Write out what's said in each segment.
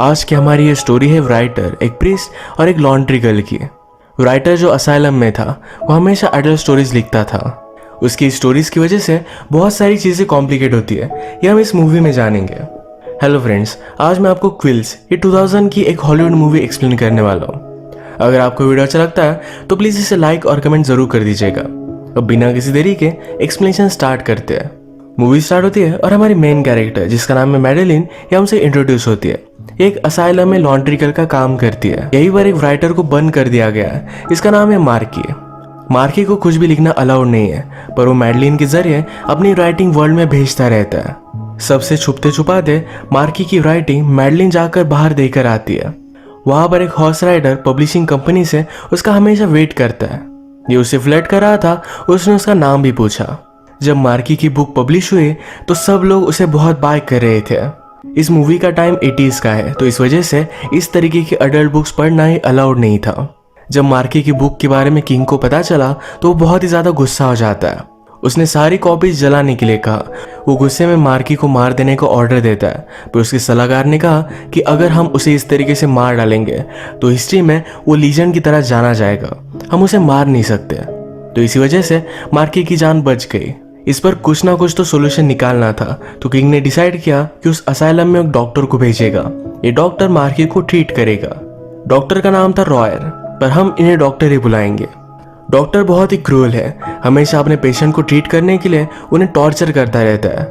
आज की हमारी ये स्टोरी है राइटर, एक प्रीस्ट और एक लॉन्ड्री गर्ल की। राइटर जो असाइलम में था वो हमेशा एडल्ट स्टोरीज लिखता था। उसकी स्टोरीज की वजह से बहुत सारी चीज़ें कॉम्प्लिकेट होती है, ये हम इस मूवी में जानेंगे। हेलो फ्रेंड्स, आज मैं आपको क्विल्स ये 2000 की एक हॉलीवुड मूवी एक्सप्लेन करने वाला हूँ। अगर आपको वीडियो अच्छा लगता है तो प्लीज़ इसे लाइक और कमेंट ज़रूर कर दीजिएगा। अब बिना किसी देरी के एक्सप्लेनेशन स्टार्ट करते हैं। मूवी स्टार्ट होती है और हमारी मेन कैरेक्टर जिसका नाम है मैडेलिन, ये हमसे इंट्रोड्यूस होती है। एक असाइलम में लॉन्ड्री गर्ल का काम करती है। यही पर एक राइटर को बंद कर दिया गया है, इसका नाम है मार्की। मार्की को कुछ भी लिखना अलाउड नहीं है, पर वो मैडेलिन के जरिए अपनी राइटिंग वर्ल्ड में भेजता रहता है। सबसे छुपते छुपाते मार्की की राइटिंग मैडेलिन जाकर बाहर देकर आती है। वहां पर एक हॉर्स राइडर पब्लिशिंग कंपनी से उसका हमेशा वेट करता है। ये उसे फ्लर्ट कर रहा था, उसने उसका नाम भी पूछा। जब मार्की की बुक पब्लिश हुई तो सब लोग उसे बहुत बाय कर रहे थे। इस मूवी का टाइम 80s का है, तो इस वजह से इस तरीके की अडल्ट बुक्स पढ़ना ही अलाउड नहीं था। जब मार्की की बुक के बारे में किंग को पता चला तो वो बहुत ही ज्यादा गुस्सा हो जाता है। उसने सारी कॉपीज जलाने के लिए कहा। वो गुस्से में मार्की को मार देने का ऑर्डर देता है, पर उसके सलाहकार ने कहा कि अगर हम उसे इस तरीके से मार डालेंगे तो हिस्ट्री में वो लीजेंड की तरह जाना जाएगा, हम उसे मार नहीं सकते। तो इसी वजह से मार्की की जान बच गई। इस पर कुछ ना कुछ तो सोल्यूशन निकालना था, तो किंग ने डिसाइड किया कि उस असाइलम में एक डॉक्टर को भेजेगा। ये डॉक्टर मार्की को ट्रीट करेगा। डॉक्टर का नाम था रॉयर, पर हम इन्हें डॉक्टर ही बुलाएंगे। डॉक्टर बहुत ही क्रूअल है, हमेशा अपने पेशेंट को ट्रीट करने के लिए उन्हें टॉर्चर करता रहता है।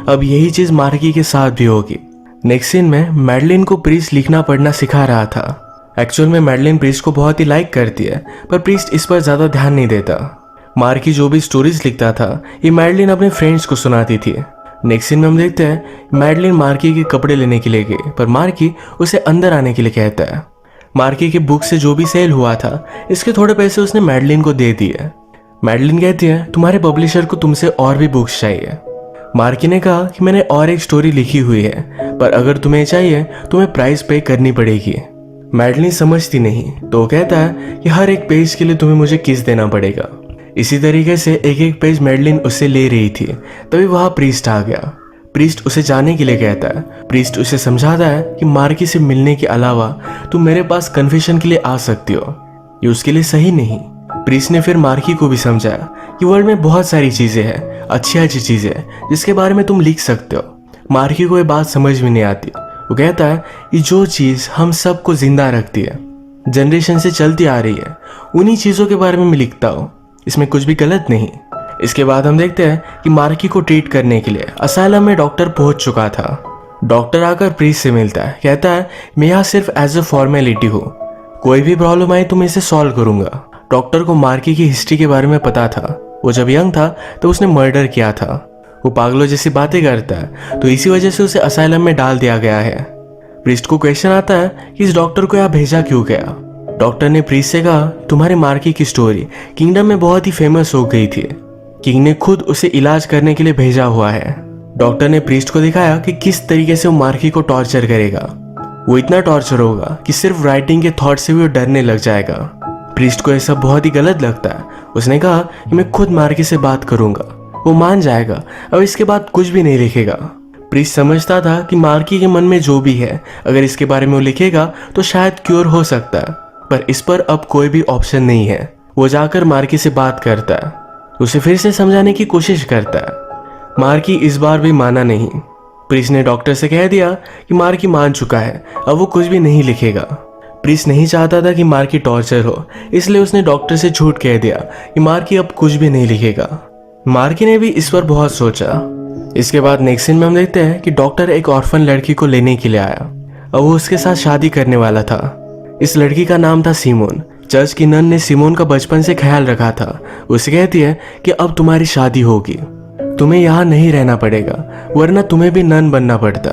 अब यही चीज मार्की के साथ भी होगी। नेक्स्ट सीन में मैडेलिन को प्रीस्ट लिखना पढ़ना सिखा रहा था। एक्चुअल में मैडेलिन प्रीस्ट को बहुत ही लाइक करती है, पर प्रीस्ट इस पर ज्यादा ध्यान नहीं देता। मार्की जो भी स्टोरीज लिखता था ये मैडेलिन अपने फ्रेंड्स को सुनाती थी। नेक्स्ट सीन में हम देखते हैं मैडेलिन मार्की के कपड़े लेने के लिए गई, पर मार्की उसे अंदर आने के लिए कहता है। मार्की के बुक से जो भी सेल हुआ था इसके थोड़े पैसे उसने मैडेलिन को दे दिए। मैडेलिन कहती है तुम्हारे पब्लिशर को तुमसे और भी बुक्स चाहिए। मार्की ने कहा कि मैंने और एक स्टोरी लिखी हुई है, पर अगर तुम्हें चाहिए तुम्हें प्राइस पे करनी पड़ेगी। मैडेलिन समझती नहीं, तो वो कहता है कि हर एक पेज के लिए तुम्हें मुझे किस देना पड़ेगा। इसी तरीके से एक एक पेज मैडेलिन उससे ले रही थी, तभी वहां प्रीस्ट आ गया। प्रीस्ट उसे जाने के लिए कहता है। प्रीस्ट उसे समझाता है कि मार्की से मिलने के अलावा तुम मेरे पास कन्फेशन के लिए आ सकती हो, ये उसके लिए सही नहीं। प्रीस्ट ने फिर मार्की को भी समझाया कि वर्ल्ड में बहुत सारी चीजें हैं, अच्छी चीजें जिसके बारे में तुम लिख सकते हो। मार्की को ये बात समझ में नहीं आती। वो कहता है कि जो चीज हम सबको जिंदा रखती है, जनरेशन से चलती आ रही है, उन्हीं चीजों के बारे में मैं लिखता हूँ, इसमें कुछ भी गलत नहीं। इसके बाद हम देखते हैं कि मार्की को ट्रीट करने के लिए असाइलम में डॉक्टर पहुंच चुका था। डॉक्टर आकर प्रीस्ट से मिलता है, कहता है मैं यहाँ सिर्फ एज अ फॉर्मेलिटी हूँ, कोई भी प्रॉब्लम आए तो मैं इसे सॉल्व करूंगा। डॉक्टर को मार्की की हिस्ट्री के बारे में पता था। वो जब यंग था तो उसने मर्डर किया था। वो पागलों जैसी बातें करता है, तो इसी वजह से उसे असाइलम में डाल दिया गया है। प्रीस्ट को क्वेश्चन आता है कि इस डॉक्टर को यहाँ भेजा क्यों गया। डॉक्टर ने प्रीस्ट से कहा तुम्हारे मार्की की स्टोरी किंगडम में बहुत ही फेमस हो गई थी, किंग ने खुद उसे इलाज करने के लिए भेजा हुआ है। डॉक्टर ने प्रीस्ट को दिखाया कि किस तरीके से वो मार्की को टॉर्चर करेगा। वो इतना टॉर्चर होगा कि सिर्फ राइटिंग के थॉट से भी वो डरने लग जाएगा। प्रीस्ट को यह सब बहुत ही गलत लगता है। उसने कहा कि मैं खुद मार्की से बात करूंगा, वो मान जाएगा, अब इसके बाद कुछ भी नहीं लिखेगा। प्रीस्ट समझता था कि मार्की के मन में जो भी है, अगर इसके बारे में वो लिखेगा तो शायद क्योर हो सकता है, पर इस पर अब कोई भी ऑप्शन नहीं है। वो जाकर मार्की से बात करता है, उसे फिर से समझाने की कोशिश करता है। मार्की इस बार भी माना नहीं। प्रीस्ट ने डॉक्टर से कह दिया कि मार्की मान चुका है, अब वो कुछ भी नहीं लिखेगा। प्रीस्ट नहीं चाहता था कि मार्की टॉर्चर हो, इसलिए उसने डॉक्टर से झूठ कह दिया कि मार्की अब कुछ भी नहीं लिखेगा। मार्की ने भी इस पर बहुत सोचा। इसके बाद नेक्स्ट सीन में हम देखते हैं कि डॉक्टर एक ऑर्फन लड़की को लेने के लिए आया। अब वो उसके साथ शादी करने वाला था। इस लड़की का नाम था सिमोन। चर्च की नन ने सिमोन का बचपन से ख्याल रखा था। उसे कहती है कि अब तुम्हारी शादी होगी, तुम्हें यहाँ नहीं रहना पड़ेगा, वरना तुम्हें भी नन बनना पड़ता।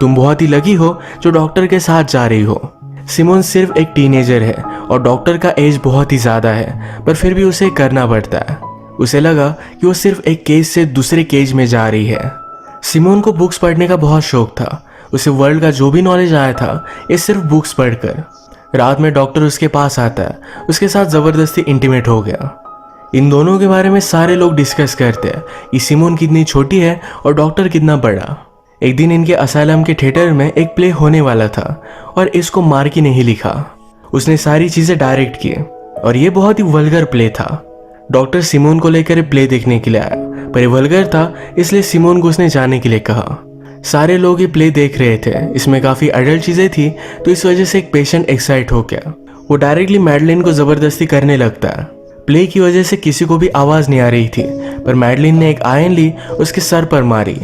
तुम बहुत ही लकी हो जो डॉक्टर के साथ जा रही हो। सिमोन सिर्फ एक टीनेजर है और डॉक्टर का एज बहुत ही ज्यादा है, पर फिर भी उसे करना पड़ता है। उसे लगा कि वो सिर्फ एक केज से दूसरे केज में जा रही है। सिमोन को बुक्स पढ़ने का बहुत शौक था। उसे वर्ल्ड का जो भी नॉलेज आया था ये सिर्फ बुक्स पढ़कर। रात में डॉक्टर उसके पास आता है, उसके साथ जबरदस्ती इंटीमेट हो गया। इन दोनों के बारे में सारे लोग डिस्कस करते हैं कि सिमोन कितनी छोटी है और डॉक्टर कितना बड़ा। एक दिन इनके असाइलम के थिएटर में एक प्ले होने वाला था और इसको मार्की ने ही लिखा। उसने सारी चीजें डायरेक्ट की और ये बहुत ही वल्गर प्ले था। डॉक्टर सिमोन को लेकर प्ले देखने के लिए आया, पर ये वल्गर था इसलिए सिमोन को उसने जाने के लिए कहा। सारे लोग ये प्ले देख रहे थे, इसमें काफी अडल्ट चीजें थी, तो इस वजह से एक पेशेंट एक्साइट हो गया। वो डायरेक्टली मैडलिन को जबरदस्ती करने लगता है। प्ले की वजह से किसी को भी आवाज नहीं आ रही थी, पर मैडलिन ने एक आयन ली, उसके सर पर मारी।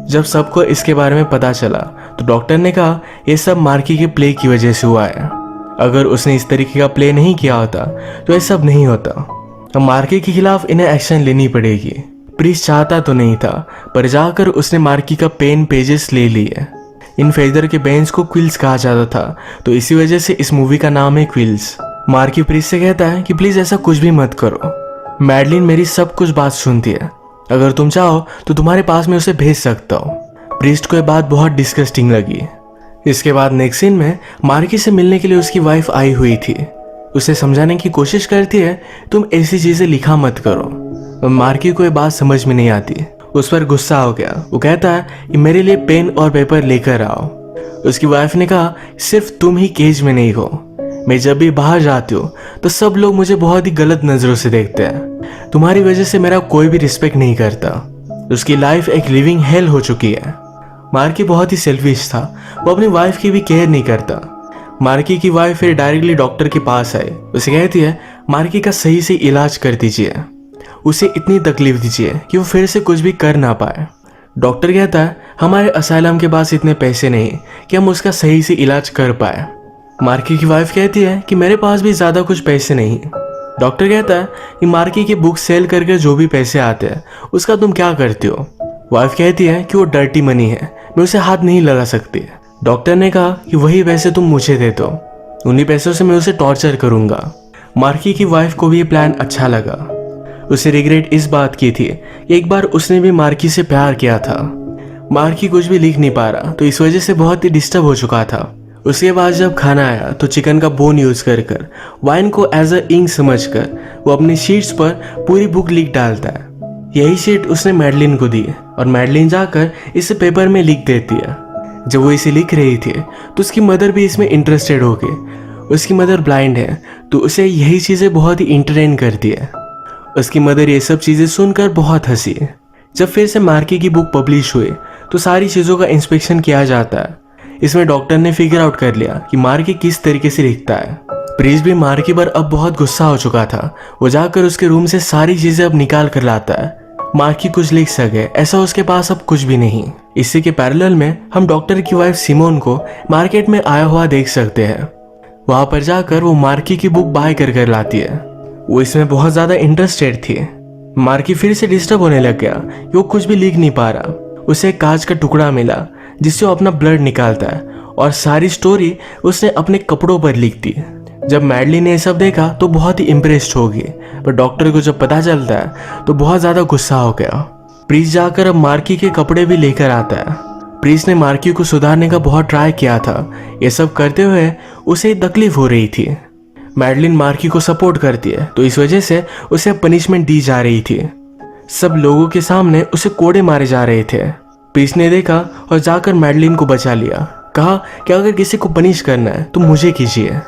जब सबको इसके बारे में पता चला तो डॉक्टर ने कहा यह सब मार्की के प्ले की वजह से हुआ है। अगर उसने इस तरीके का प्ले नहीं किया होता तो यह सब नहीं होता। अब मार्की के खिलाफ इन्हें एक्शन लेनी पड़ेगी। प्रीस्ट चाहता तो नहीं था, पर जाकर उसने मार्की का पेन पेजेस ले लिए। इन फेदर के बेंच को क्विल्स कहा जाता था, तो इसी वजह से इस मूवी का नाम है क्विल्स। मार्की प्रीस्ट से कहता है कि प्लीज ऐसा कुछ भी मत करो। मैडलिन मेरी सब कुछ बात सुनती है, अगर तुम चाहो तो तुम्हारे पास में उसे भेज सकता हो। प्रीस्ट को यह बात बहुत डिस्गस्टिंग लगी। इसके बाद नेक्स्ट सीन में मार्की से मिलने के लिए उसकी वाइफ आई हुई थी। उसे समझाने की कोशिश करती है तुम ऐसी चीजें लिखा मत करो। मार्की को यह बात समझ में नहीं आती, उस पर गुस्सा हो गया। वो कहता है कि मेरे लिए पेन और पेपर लेकर आओ। उसकी वाइफ ने कहा सिर्फ तुम ही केज में नहीं हो, मैं जब भी बाहर जाती हूँ तो सब लोग मुझे बहुत ही गलत नजरों से देखते हैं। तुम्हारी वजह से मेरा कोई भी रिस्पेक्ट नहीं करता। उसकी लाइफ एक लिविंग हेल हो चुकी है। मार्की बहुत ही सेल्फिश था, वो अपनी वाइफ की भी केयर नहीं करता। मार्की की वाइफ फिर डायरेक्टली डॉक्टर के पास आई। उसे कहती है मार्की का सही से इलाज कर दीजिए, उसे इतनी तकलीफ दीजिए कि वो फिर से कुछ भी कर ना पाए। डॉक्टर कहता है हमारे असाइलम के पास इतने पैसे नहीं कि हम उसका सही से इलाज कर पाए। मार्की की वाइफ कहती है कि मेरे पास भी ज्यादा कुछ पैसे नहीं। डॉक्टर कहता है कि मार्की की बुक सेल करके जो भी पैसे आते हैं उसका तुम क्या करते हो। वाइफ कहती है कि वो डर्टी मनी है, मैं उसे हाथ नहीं लगा सकती। डॉक्टर ने कहा कि वही पैसे तुम मुझे दे दो, उन्हीं पैसों से मैं उसे टॉर्चर करूंगा। मार्की की वाइफ को भी ये प्लान अच्छा लगा। उसे रिग्रेट इस बात की थी कि एक बार उसने भी मार्की से प्यार किया था। मार्की कुछ भी लिख नहीं पा रहा, तो इस वजह से बहुत ही डिस्टर्ब हो चुका था। उसके बाद जब खाना आया तो चिकन का बोन यूज कर वाइन को एज अ इंक समझकर वो अपनी शीट्स पर पूरी बुक लिख डालता है। यही शीट उसने मैडलिन को दी और मैडलिन जाकर इसे पेपर में लिख देती है। जब वो इसे लिख रही थी तो उसकी मदर भी इसमें इंटरेस्टेड हो गई। उसकी मदर ब्लाइंड है, तो उसे यही चीजें बहुत ही इंटरटेन करती है। उसकी मदर ये सब चीजें सुनकर बहुत हंसी। जब फिर से मार्की की बुक पब्लिश हुई तो सारी चीजों का इंस्पेक्शन किया जाता है। इसमें डॉक्टर ने फिगर आउट कर लिया कि मार्की किस तरीके से लिखता है। प्रीस्ट भी मार्की पर अब बहुत गुस्सा हो चुका था। वो जाकर उसके रूम से सारी चीजें अब निकाल कर लाता है। मार्की कुछ लिख सके ऐसा उसके पास अब कुछ भी नहीं। इसी के पैरेलल में हम डॉक्टर की वाइफ सिमोन को मार्केट में आया हुआ देख सकते हैं। वहां पर जाकर वो मार्की की बुक बाय कर लाती है। वो इसमें बहुत ज्यादा इंटरेस्टेड थी। मार्की फिर से डिस्टर्ब होने लग गया कि वो कुछ भी लिख नहीं पा रहा। उसे एक कांच का टुकड़ा मिला जिससे वो अपना ब्लड निकालता है और सारी स्टोरी उसने अपने कपड़ों पर लिख दी। जब मैडलिन ने ये सब देखा तो बहुत ही इम्प्रेस्ड हो गई, पर डॉक्टर को जब पता चलता है तो बहुत ज्यादा गुस्सा हो गया। प्रीस्ट जाकर अब मार्की के कपड़े भी लेकर आता है। प्रीस्ट ने मार्की को सुधारने का बहुत ट्राई किया था। ये सब करते हुए उसे तकलीफ हो रही थी। मैडलिन मार्की को सपोर्ट करती है, तो इस वजह से उसे पनिशमेंट दी जा रही थी। सब लोगों के सामने उसे कोड़े मारे जा रहे थे। प्रीस्ट ने देखा और जाकर मैडलिन को बचा लिया। कहा कि अगर किसी को पनिश करना है तो मुझे कीजिए।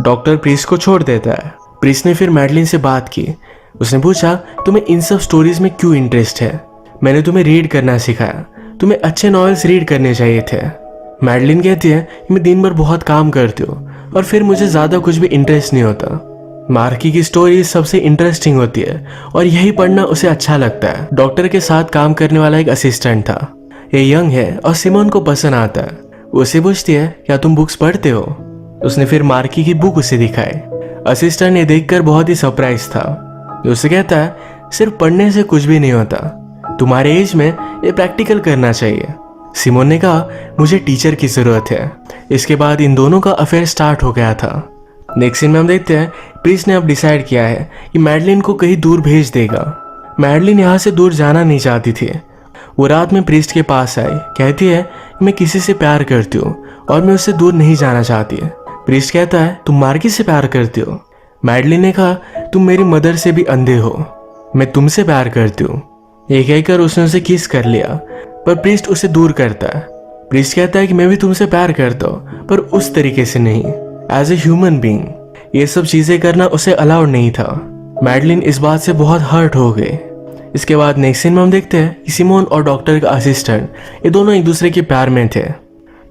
डॉक्टर प्रीस्ट को छोड़ देता है। प्रीस्ट ने फिर मैडलिन से बात की। उसने पूछा तुम्हें इन सब स्टोरीज में क्यों इंटरेस्ट है। मैंने तुम्हें रीड करना सिखाया, तुम्हें अच्छे नॉवेल्स रीड करने चाहिए थे। मैडलिन कहती है कि मैं दिन भर बहुत काम करती हूँ और फिर मुझे ज्यादा कुछ भी इंटरेस्ट नहीं होता। मार्की की स्टोरी सबसे इंटरेस्टिंग होती है और यही पढ़ना उसे अच्छा लगता है। डॉक्टर के साथ काम करने वाला एक असिस्टेंट था। ये यंग है और सिमोन को पसंद आता है। वो उसे पूछती है क्या तुम बुक्स पढ़ते हो। उसने फिर मार्की की बुक उसे दिखाई। असिस्टेंट ने देखकर बहुत ही सरप्राइज था। उसे कहता है सिर्फ पढ़ने से कुछ भी नहीं होता, तुम्हारे एज में ये प्रैक्टिकल करना चाहिए। सिमोन ने कहा मुझे टीचर की जरूरत है। इसके बाद इन दोनों का अफेयर स्टार्ट हो गया था। नेक्स्ट सीन में हम देखते हैं प्रीस्ट ने अब डिसाइड किया है कि मैडलिन को कहीं दूर भेज देगा। मैडलिन यहाँ से दूर जाना नहीं चाहती थी। वो रात में प्रीस्ट के पास आई, कहती है मैं किसी से प्यार करती हूँ और मैं उससे दूर नहीं जाना चाहती है। प्रीस्ट कहता है तुम मार्की से प्यार करती हो। मैडलिन ने कहा तुम मेरी मदर से भी अंधे हो, मैं तुमसे प्यार करती हूँ। ये कहकर उसने उसे किस कर लिया, पर प्रीस्ट उसे दूर करता है। प्रीस्ट कहता है कि मैं भी तुमसे प्यार करता हूँ, पर उस तरीके से नहीं, एज ए ह्यूमन बीइंग। ये सब चीजें करना उसे अलाउड नहीं था। मैडलिन इस बात से बहुत हर्ट हो गई। इसके बाद नेक्स्ट सीन में हम देखते हैं कि सिमोन और डॉक्टर का असिस्टेंट ये दोनों एक दूसरे के प्यार में थे।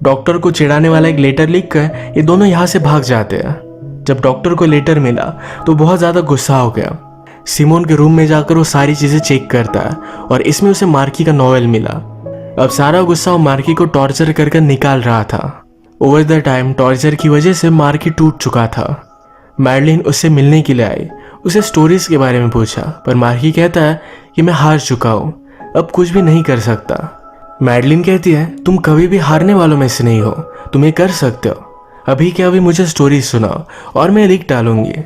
डॉक्टर को चिढ़ाने वाला एक लेटर लिखकर ये दोनों यहाँ से भाग जाते हैं। जब डॉक्टर को लेटर मिला तो बहुत ज़्यादा गुस्सा हो गया। सिमोन के रूम में जाकर वो सारी चीज़ें चेक करता है और इसमें उसे मार्की का नॉवेल मिला। अब सारा गुस्सा वो मार्की को टॉर्चर कर निकाल रहा था। ओवर द टाइम टॉर्चर की वजह से मार्की टूट चुका था। मैडलिन उससे मिलने के लिए आई, उसे स्टोरीज के बारे में पूछा, पर मार्की कहता है कि मैं हार चुका हूँ, अब कुछ भी नहीं कर सकता। मैडलिन कहती है तुम कभी भी हारने वालों में से नहीं हो, तुम ये कर सकते हो। अभी के अभी मुझे स्टोरी सुनाओ और मैं लिख डालूंगी।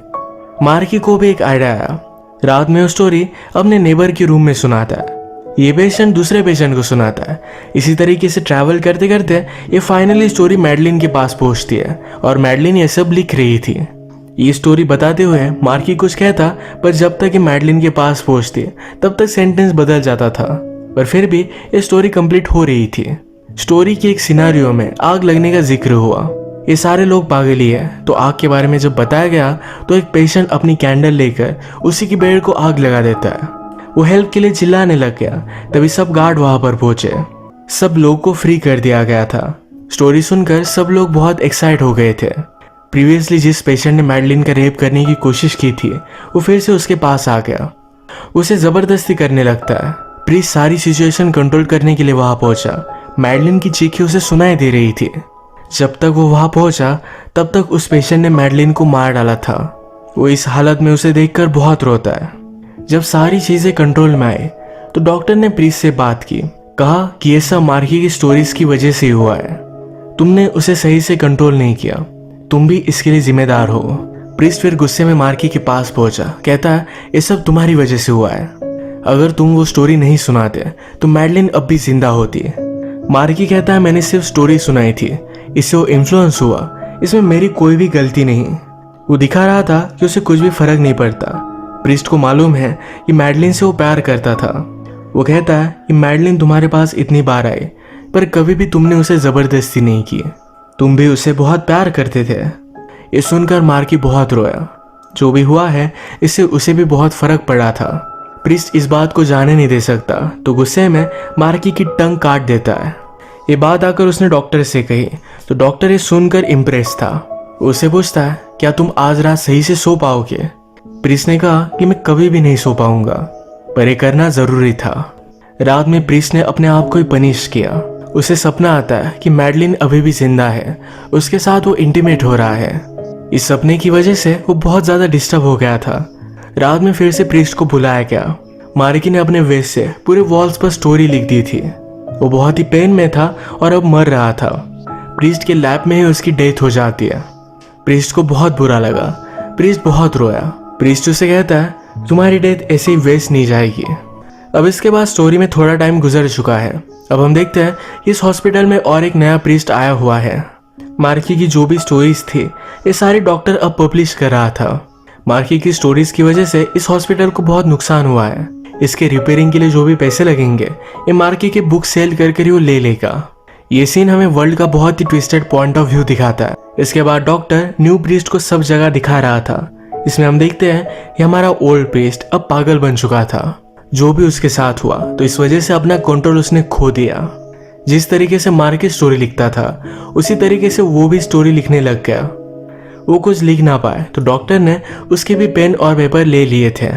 मार्की को भी एक आइडिया आया। रात में वो स्टोरी अपने नेबर के रूम में सुनाता है। ये पेशेंट दूसरे पेशेंट को सुनाता है। इसी तरीके से ट्रैवल करते करते ये फाइनली स्टोरी मैडलिन के पास पहुंचती है और मैडलिन ये सब लिख रही थी। ये स्टोरी बताते हुए मार्की कुछ कहता, पर जब तक ये मैडलिन के पास पहुंचती तब तक सेंटेंस बदल जाता था। पर फिर भी ये स्टोरी कंप्लीट हो रही थी। स्टोरी के एक सिनारियो में आग लगने का जिक्र हुआ। ये सारे लोग पागल ही है, तो आग के बारे में जब बताया गया तो एक पेशेंट अपनी कैंडल लेकर उसी की बेड को आग लगा देता है। वो हेल्प के लिए चिल्लाने लग गया। तभी सब गार्ड वहां पर पहुंचे। सब लोग को फ्री कर दिया गया था। स्टोरी सुनकर सब लोग बहुत एक्साइट हो गए थे। प्रीवियसली जिस पेशेंट ने मैडलिन का रेप करने की कोशिश की थी वो फिर से उसके पास आ गया। उसे जबरदस्ती करने लगता है। प्रीस्ट सारी सिचुएशन कंट्रोल करने के लिए वहां पहुंचा। मैडलिन की चीखें उसे सुनाई दे रही थी। जब तक वो वहां पहुंचा तब तक उस पेशेंट ने मैडलिन को मार डाला था। वो इस हालत में उसे देखकर बहुत रोता है। जब सारी चीजें कंट्रोल में आई तो डॉक्टर ने प्रीस्ट से बात की, कहा कि ये सब मार्की की स्टोरीज की वजह से हुआ है। तुमने उसे सही से कंट्रोल नहीं किया, तुम भी इसके लिए जिम्मेदार हो। प्रीस्ट फिर गुस्से में मार्की के पास पहुंचा। कहता है ये सब तुम्हारी वजह से हुआ है। अगर तुम वो स्टोरी नहीं सुनाते तो मैडलिन अब भी जिंदा होती। मार्की कहता है मैंने सिर्फ स्टोरी सुनाई थी, इससे वो इन्फ्लुएंस हुआ, इसमें मेरी कोई भी गलती नहीं। वो दिखा रहा था कि उसे कुछ भी फर्क नहीं पड़ता। प्रीस्ट को मालूम है कि मैडलिन से वो प्यार करता था। वो कहता है कि मैडलिन तुम्हारे पास इतनी बार आई, पर कभी भी तुमने उसे जबरदस्ती नहीं की, तुम भी उसे बहुत प्यार करते थे। ये सुनकर मार्की बहुत रोया। जो भी हुआ है इससे उसे भी बहुत फर्क पड़ा था। प्रीस्ट इस बात को जाने नहीं दे सकता, तो गुस्से में मार्की की टंग काट देता है। ये बात आकर उसने डॉक्टर से कही तो डॉक्टर ये सुनकर इम्प्रेस था। उसे पूछता है क्या तुम आज रात सही से सो पाओगे। प्रीस्ट ने कहा कि मैं कभी भी नहीं सो पाऊंगा, पर ये करना जरूरी था। रात में प्रीस्ट ने अपने आप को ही पनिश किया। उसे सपना आता है कि मैडलिन अभी भी जिंदा है, उसके साथ वो इंटीमेट हो रहा है। इस सपने की वजह से वो बहुत ज्यादा डिस्टर्ब हो गया था। रात में फिर से प्रीस्ट को बुलाया गया। मार्की ने अपने वेस्ट से पूरे वॉल्स पर स्टोरी लिख दी थी। वो बहुत ही पेन में था और अब मर रहा था। प्रीस्ट के लैब में ही उसकी डेथ हो जाती है। प्रीस्ट को बहुत बुरा लगा। प्रीस्ट बहुत रोया। प्रीस्ट उसे कहता है तुम्हारी डेथ ऐसे ही वेस्ट नहीं जाएगी। अब इसके बाद स्टोरी में थोड़ा टाइम गुजर चुका है। अब हम देखते हैं कि इस हॉस्पिटल में और एक नया प्रीस्ट आया हुआ है। मार्की की जो भी स्टोरीज थी ये सारी डॉक्टर अब पब्लिश कर रहा था। मार्की की स्टोरीज की वजह से इस हॉस्पिटल को बहुत नुकसान हुआ है। इसके रिपेयरिंग के लिए जो भी पैसे लगेंगे ये मार्की के बुक सेल करके वो ले लेगा। ये सीन हमें वर्ल्ड का बहुत ही ट्विस्टेड पॉइंट ऑफ व्यू दिखाता है। इसके बाद डॉक्टर न्यू प्रीस्ट को सब जगह दिखा रहा था। इसमें हम देखते हैं कि हमारा ओल्ड प्रीस्ट अब पागल बन चुका था। जो भी उसके साथ हुआ तो इस वजह से अपना कंट्रोल उसने खो दिया। जिस तरीके से मार्की स्टोरी लिखता था उसी तरीके से वो भी स्टोरी लिखने लग गया। वो कुछ लिख ना पाए तो डॉक्टर ने उसके भी पेन और पेपर ले लिए थे।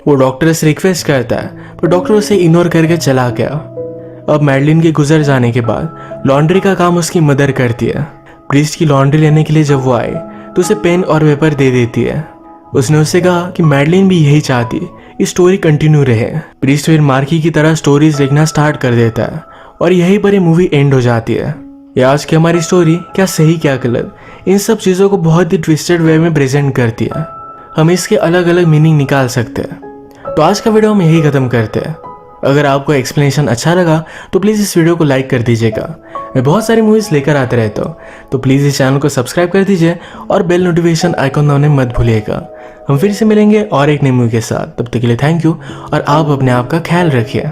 वो डॉक्टर से रिक्वेस्ट करता है पर डॉक्टर उसे इग्नोर करके चला गया। अब मैडलिन के गुजर जाने के बाद लॉन्ड्री का काम उसकी मदर करती है। प्रीस्ट की लॉन्ड्री लेने के लिए जब वो आए तो उसे पेन और पेपर दे देती है। उसने उससे कहा कि मैडलिन भी यही चाहती, ये स्टोरी कंटिन्यू रहे। प्रीस्ट फिर मार्की की तरह स्टोरीज लिखना स्टार्ट कर देता है और यहीं पर ये मूवी एंड हो जाती है। ये आज की हमारी स्टोरी क्या सही क्या गलत इन सब चीज़ों को बहुत ही ट्विस्टेड वे में प्रेजेंट करती है। हम इसके अलग अलग मीनिंग निकाल सकते हैं। तो आज का वीडियो हम यही खत्म करते हैं। अगर आपको एक्सप्लेनेशन अच्छा लगा तो प्लीज़ इस वीडियो को लाइक कर दीजिएगा। मैं बहुत सारी मूवीज़ लेकर आते रहता हूँ, तो प्लीज़ इस चैनल को सब्सक्राइब कर दीजिए और बेल नोटिफिकेशन आइकॉन दबाने मत भूलिएगा। हम फिर से मिलेंगे और एक नई मूवी के साथ। तब तक के लिए थैंक यू और आप अपने आप का ख्याल रखिए।